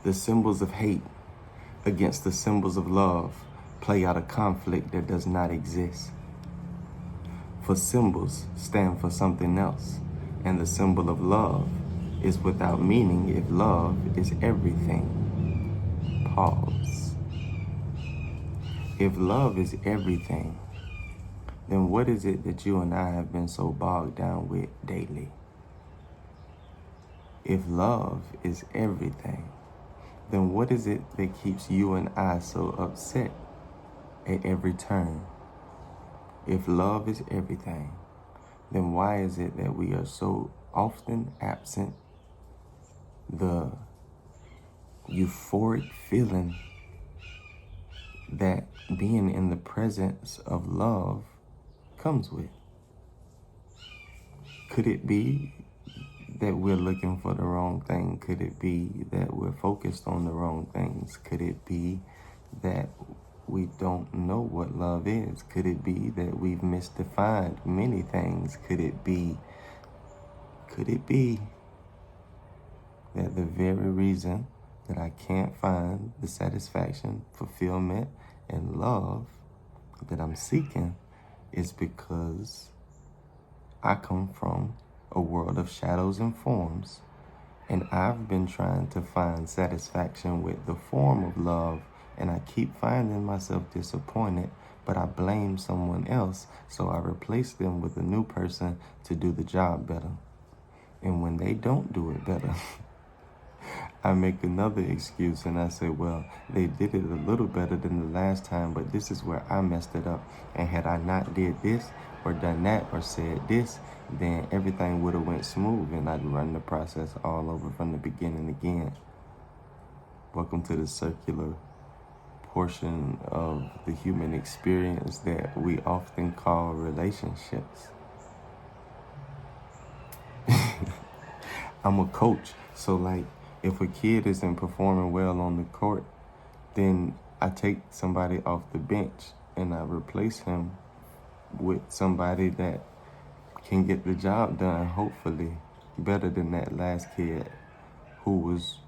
The symbols of hate against the symbols of love play out a conflict that does not exist. For symbols stand for something else, and the symbol of love is without meaning if love is everything. Pause. If love is everything, then what is it that you and I have been so bogged down with daily? If love is everything, then what is it that keeps you and I so upset at every turn? If love is everything, then why is it that we are so often absent the euphoric feeling that being in the presence of love comes with? Could it be that we're looking for the wrong thing? Could it be that we're focused on the wrong things? Could it be that we don't know what love is? Could it be that we've misdefined many things? Could it be that the very reason that I can't find the satisfaction, fulfillment, and love that I'm seeking is because I come from a world of shadows and forms, and I've been trying to find satisfaction with the form of love, and I keep finding myself disappointed, but I blame someone else, so I replace them with a new person to do the job better. And when they don't do it better, I make another excuse and I say, well, they did it a little better than the last time, but this is where I messed it up. And had I not did this or done that or said this, then everything would have went smooth and I'd run the process all over from the beginning again. Welcome to the circular portion of the human experience that we often call relationships. I'm a coach, so like if a kid isn't performing well on the court, then I take somebody off the bench and I replace him with somebody that can get the job done, hopefully better than that last kid who was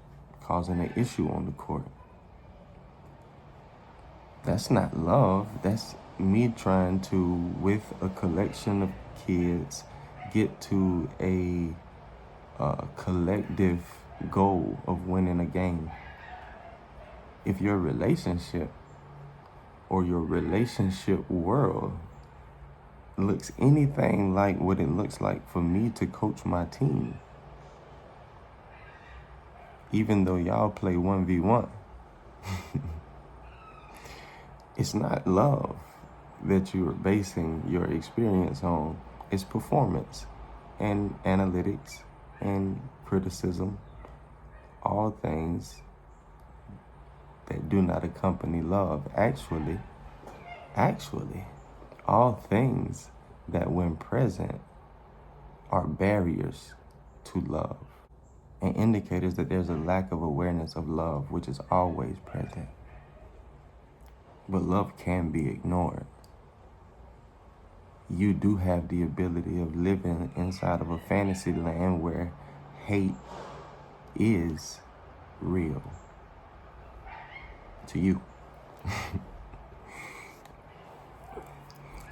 causing an issue on the court. That's not love. That's me trying to, with a collection of kids, get to a collective goal of winning a game. If your relationship or your relationship world looks anything like what it looks like for me to coach my team, even though y'all play 1v1, it's not love that you're basing your experience on. It's performance and analytics and criticism, all things that do not accompany love. Actually, all things that when present are barriers to love and indicators that there's a lack of awareness of love, which is always present. But love can be ignored. You do have the ability of living inside of a fantasy land where hate is real to you.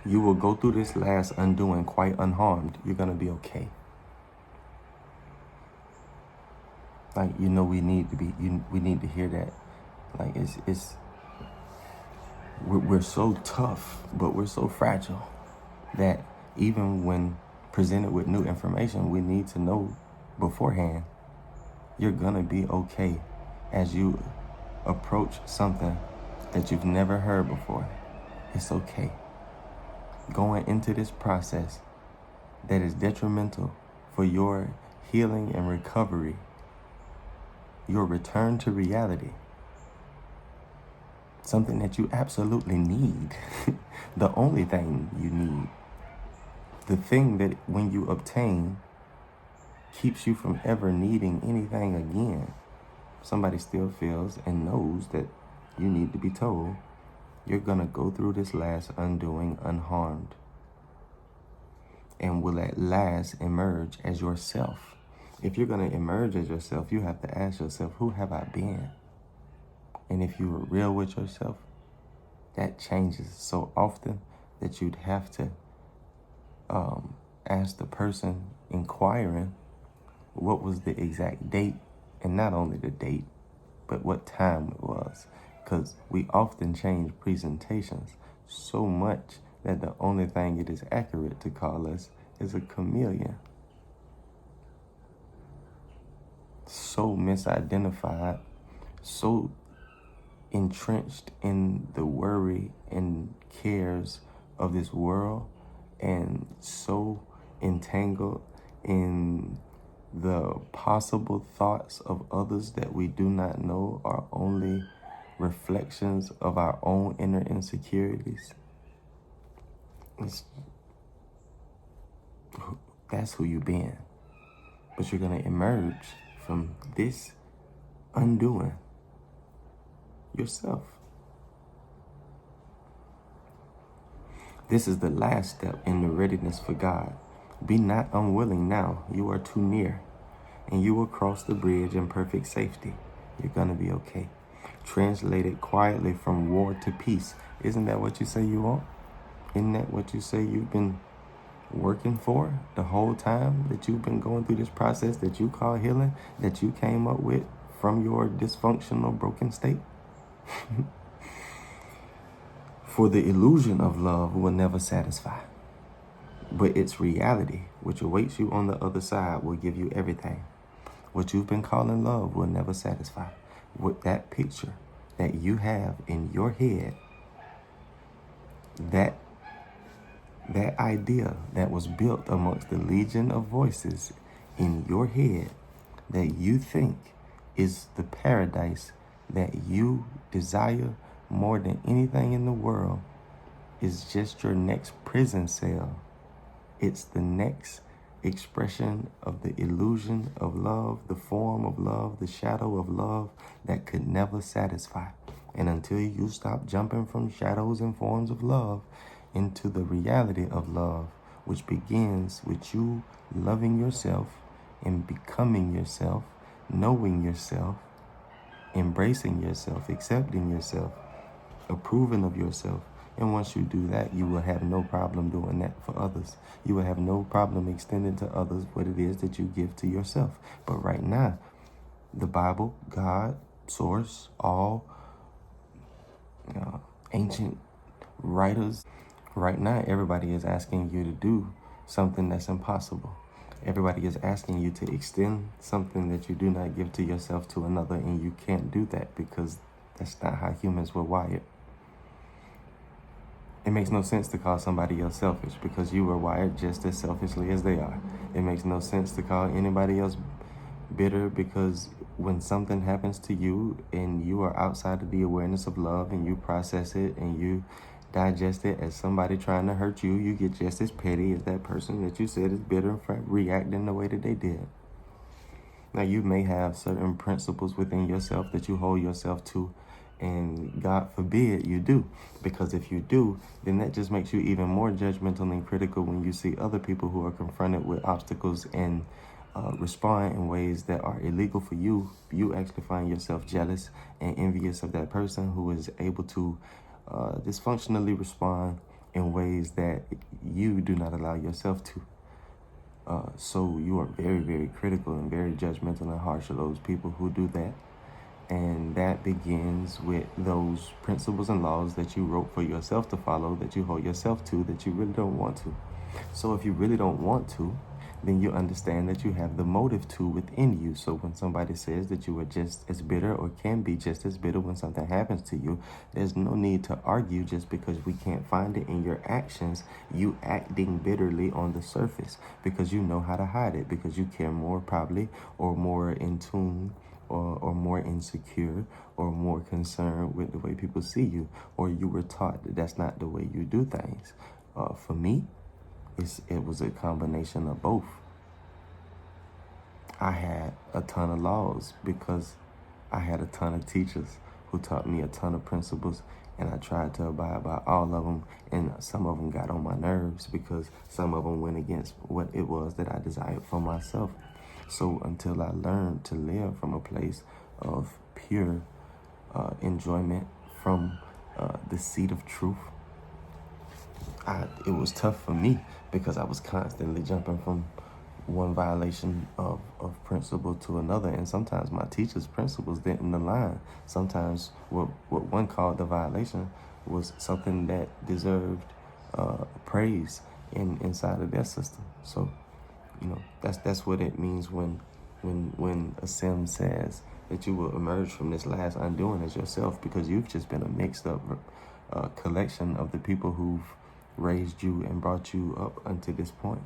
You will go through this last undoing quite unharmed. You're gonna be okay. Like, we need to hear that. Like, we're so tough, but we're so fragile that even when presented with new information, we need to know beforehand, you're gonna be okay as you approach something that you've never heard before. It's okay. Going into this process that is detrimental for your healing and recovery, your return to reality, something that you absolutely need, the only thing you need, the thing that when you obtain keeps you from ever needing anything again. Somebody still feels and knows that you need to be told, you're gonna go through this last undoing unharmed and will at last emerge as yourself. If you're going to emerge as yourself, you have to ask yourself, who have I been? And if you were real with yourself, that changes so often that you'd have to ask the person inquiring what was the exact date, and not only the date, but what time it was. Because we often change presentations so much that the only thing it is accurate to call us is a chameleon. So misidentified, so entrenched in the worry and cares of this world, and so entangled in the possible thoughts of others that we do not know are only reflections of our own inner insecurities. That's who you've been. But you're going to emerge from this undoing yourself. This is the last step in the readiness for God. Be not unwilling now. You are too near, and you will cross the bridge in perfect safety. You're going to be okay. Translated quietly from war to peace. Isn't that what you say you want? Isn't that what you say you've been working for the whole time that you've been going through this process that you call healing, that you came up with from your dysfunctional, broken state? For the illusion of love will never satisfy, but its reality, which awaits you on the other side, will give you everything. What you've been calling love will never satisfy. With that picture that you have in your head, that idea that was built amongst the legion of voices in your head that you think is the paradise that you desire more than anything in the world, is just your next prison cell. It's the next expression of the illusion of love, the form of love, the shadow of love that could never satisfy. And until you stop jumping from shadows and forms of love into the reality of love, which begins with you loving yourself and becoming yourself, knowing yourself, embracing yourself, accepting yourself, approving of yourself. And once you do that, you will have no problem doing that for others. You will have no problem extending to others what it is that you give to yourself. But right now, the Bible, God, source, all ancient writers, right now, everybody is asking you to do something that's impossible. Everybody is asking you to extend something that you do not give to yourself to another, and you can't do that because that's not how humans were wired. It makes no sense to call somebody else selfish because you were wired just as selfishly as they are. It makes no sense to call anybody else bitter because when something happens to you and you are outside of the awareness of love and you process it and you digest it as somebody trying to hurt you, you get just as petty as that person that you said is bitter for reacting the way that they did. Now, you may have certain principles within yourself that you hold yourself to, and God forbid you do. Because if you do, then that just makes you even more judgmental and critical when you see other people who are confronted with obstacles and respond in ways that are illegal for you. You actually find yourself jealous and envious of that person who is able to dysfunctionally respond in ways that you do not allow yourself to. So you are very, very critical and very judgmental and harsh of those people who do that. And that begins with those principles and laws that you wrote for yourself to follow, that you hold yourself to, that you really don't want to. So if you really don't want to, then you understand that you have the motive to within you. So when somebody says that you are just as bitter or can be just as bitter when something happens to you, there's no need to argue just because we can't find it in your actions, you acting bitterly on the surface, because you know how to hide it, because you care more probably, or more in tune, or more insecure, or more concerned with the way people see you, or you were taught that that's not the way you do things. For me, it was a combination of both. I had a ton of laws because I had a ton of teachers who taught me a ton of principles, and I tried to abide by all of them, and some of them got on my nerves because some of them went against what it was that I desired for myself. So until I learned to live from a place of pure enjoyment from the seat of truth, it was tough for me because I was constantly jumping from one violation of principle to another. And sometimes my teacher's principles didn't align. Sometimes what one called the violation was something that deserved praise inside of their system. So, that's what it means when a sim says that you will emerge from this last undoing as yourself, because you've just been a mixed up collection of the people who've raised you and brought you up until this point.